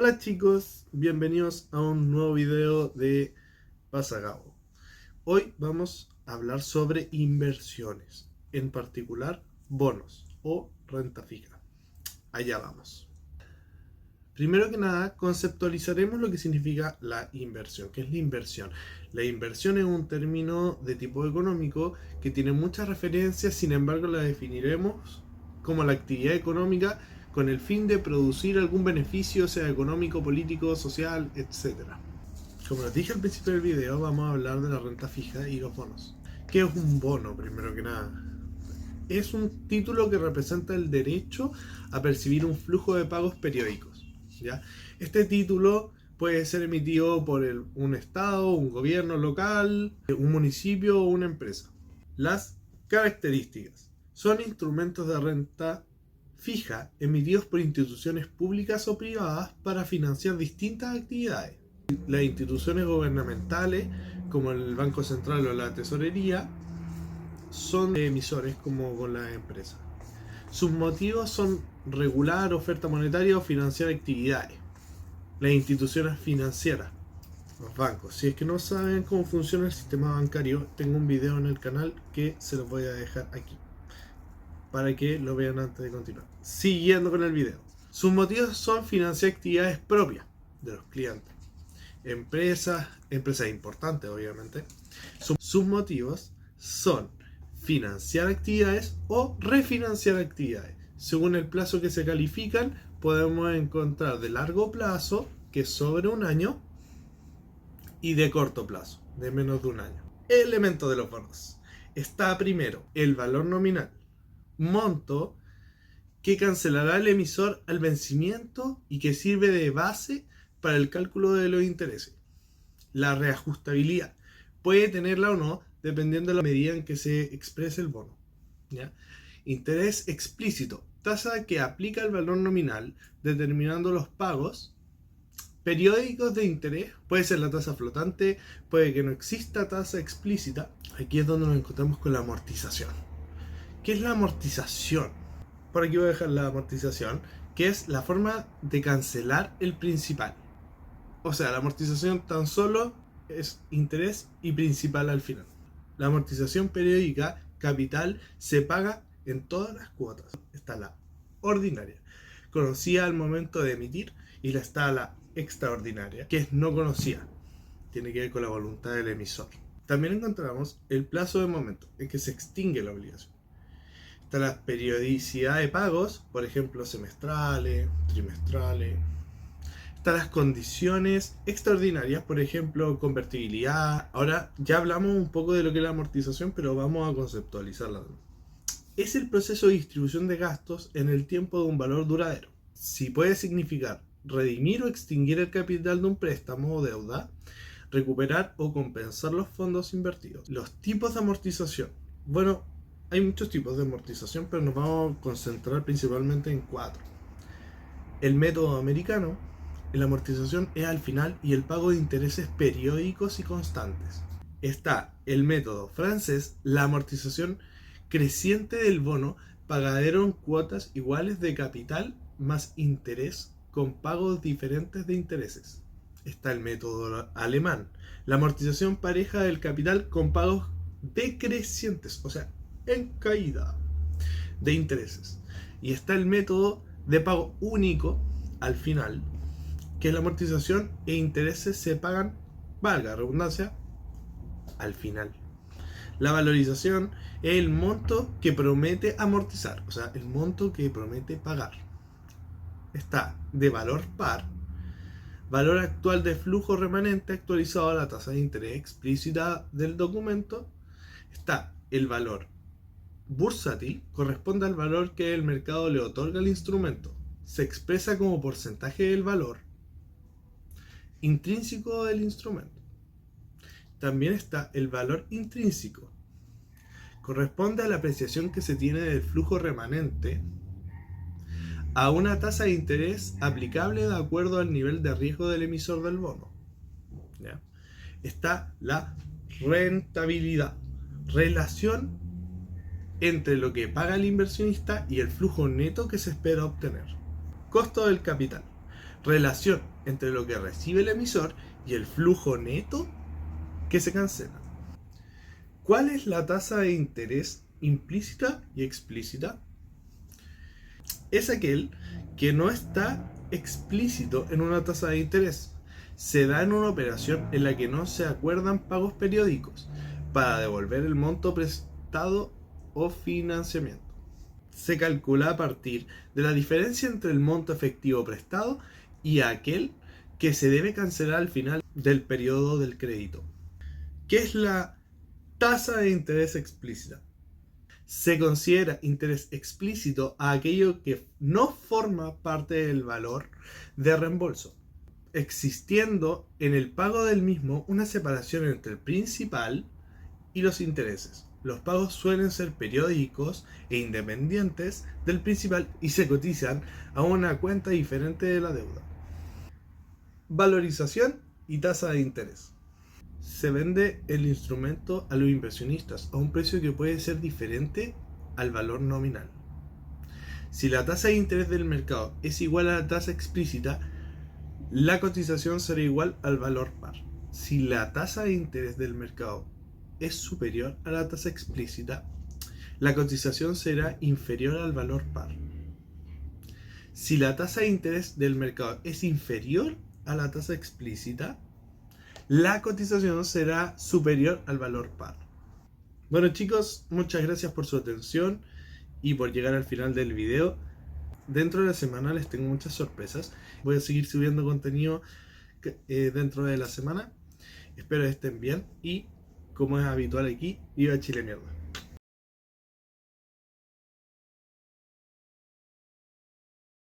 Hola chicos, bienvenidos a un nuevo video de Pasagao. Hoy vamos a hablar sobre inversiones, en particular bonos o renta fija. Allá vamos. Primero que nada, conceptualizaremos lo que significa la inversión. ¿Qué es la inversión? La inversión es un término de tipo económico que tiene muchas referencias, sin embargo la definiremos como la actividad económica con el fin de producir algún beneficio, sea económico, político, social, etc. Como les dije al principio del video, vamos a hablar de la renta fija y los bonos. ¿Qué es un bono, primero que nada? Es un título que representa el derecho a percibir un flujo de pagos periódicos, ¿ya? Este título puede ser emitido por un estado, un gobierno local, un municipio o una empresa. Las características: son instrumentos de renta fija emitidos por instituciones públicas o privadas para financiar distintas actividades. Las instituciones gubernamentales, como el Banco Central o la Tesorería, son emisores como con las empresas. Sus motivos son regular oferta monetaria o financiar actividades. Las instituciones financieras, los bancos. Si es que no saben cómo funciona el sistema bancario, tengo un video en el canal que se los voy a dejar aquí para que lo vean antes de continuar. Siguiendo con el video. Sus motivos son financiar actividades propias de los clientes. Empresas importantes, obviamente. Sus motivos son financiar actividades o refinanciar actividades. Según el plazo que se califican, podemos encontrar de largo plazo, que es sobre un año, y de corto plazo, de menos de un año. Elementos de los bonos. Está primero el valor nominal, monto que cancelará el emisor al vencimiento y que sirve de base para el cálculo de los intereses. La reajustabilidad puede tenerla o no, dependiendo de la medida en que se exprese el bono, ¿ya? Interés explícito, tasa que aplica el valor nominal determinando los pagos periódicos de interés. Puede ser la tasa flotante, puede que no exista tasa explícita. Aquí es donde nos encontramos con la amortización. ¿Qué es la amortización? Por aquí voy a dejar la amortización, que es la forma de cancelar el principal. O sea, la amortización tan solo es interés y principal al final. La amortización periódica capital se paga en todas las cuotas. Está la ordinaria, conocida al momento de emitir, y está la extraordinaria, que es no conocida. Tiene que ver con la voluntad del emisor. También encontramos el plazo de momento en que se extingue la obligación. Está la periodicidad de pagos, por ejemplo, semestrales, trimestrales. Están las condiciones extraordinarias, por ejemplo, convertibilidad. Ahora ya hablamos un poco de lo que es la amortización, pero vamos a conceptualizarla. Es el proceso de distribución de gastos en el tiempo de un valor duradero. Si puede significar redimir o extinguir el capital de un préstamo o deuda, recuperar o compensar los fondos invertidos. Los tipos de amortización. Bueno, hay muchos tipos de amortización, pero nos vamos a concentrar principalmente en 4. El método americano. La amortización es al final y el pago de intereses periódicos y constantes. Está el método francés. La amortización creciente del bono, pagadero en cuotas iguales de capital más interés con pagos diferentes de intereses. Está el método alemán. La amortización pareja del capital con pagos decrecientes, o sea, en caída de intereses. Y está el método de pago único al final, que la amortización e intereses se pagan, valga la redundancia, al final. La valorización es el monto que promete amortizar, o sea, el monto que promete pagar. Está de valor par, valor actual de flujo remanente actualizado a la tasa de interés explícita del documento. Está el valor bursátil, corresponde al valor que el mercado le otorga al instrumento. Se expresa como porcentaje del valor intrínseco del instrumento. También está el valor intrínseco. Corresponde a la apreciación que se tiene del flujo remanente a una tasa de interés aplicable de acuerdo al nivel de riesgo del emisor del bono. ¿Ya? Está la rentabilidad, relación entre lo que paga el inversionista y el flujo neto que se espera obtener. Costo del capital. relación entre lo que recibe el emisor y el flujo neto que se cancela. ¿Cuál es la tasa de interés implícita y explícita? Es aquel que no está explícito en una tasa de interés. Se da en una operación en la que no se acuerdan pagos periódicos para devolver el monto prestado o financiamiento. Se calcula a partir de la diferencia entre el monto efectivo prestado y aquel que se debe cancelar al final del periodo del crédito. ¿Qué es la tasa de interés explícita? Se considera interés explícito a aquello que no forma parte del valor de reembolso, existiendo en el pago del mismo una separación entre el principal y los intereses. Los pagos suelen ser periódicos e independientes del principal y se cotizan a una cuenta diferente de la deuda. Valorización y tasa de interés. Se vende el instrumento a los inversionistas a un precio que puede ser diferente al valor nominal. Si la tasa de interés del mercado es igual a la tasa explícita, la cotización será igual al valor par. Si la tasa de interés del mercado es superior a la tasa explícita, la cotización será inferior al valor par. Si la tasa de interés del mercado es inferior a la tasa explícita, la cotización será superior al valor par. Bueno chicos, muchas gracias por su atención y por llegar al final del video. Dentro de la semana les tengo muchas sorpresas. Voy a seguir subiendo contenido dentro de la semana. Espero que estén bien y, como es habitual aquí, viva Chile mierda.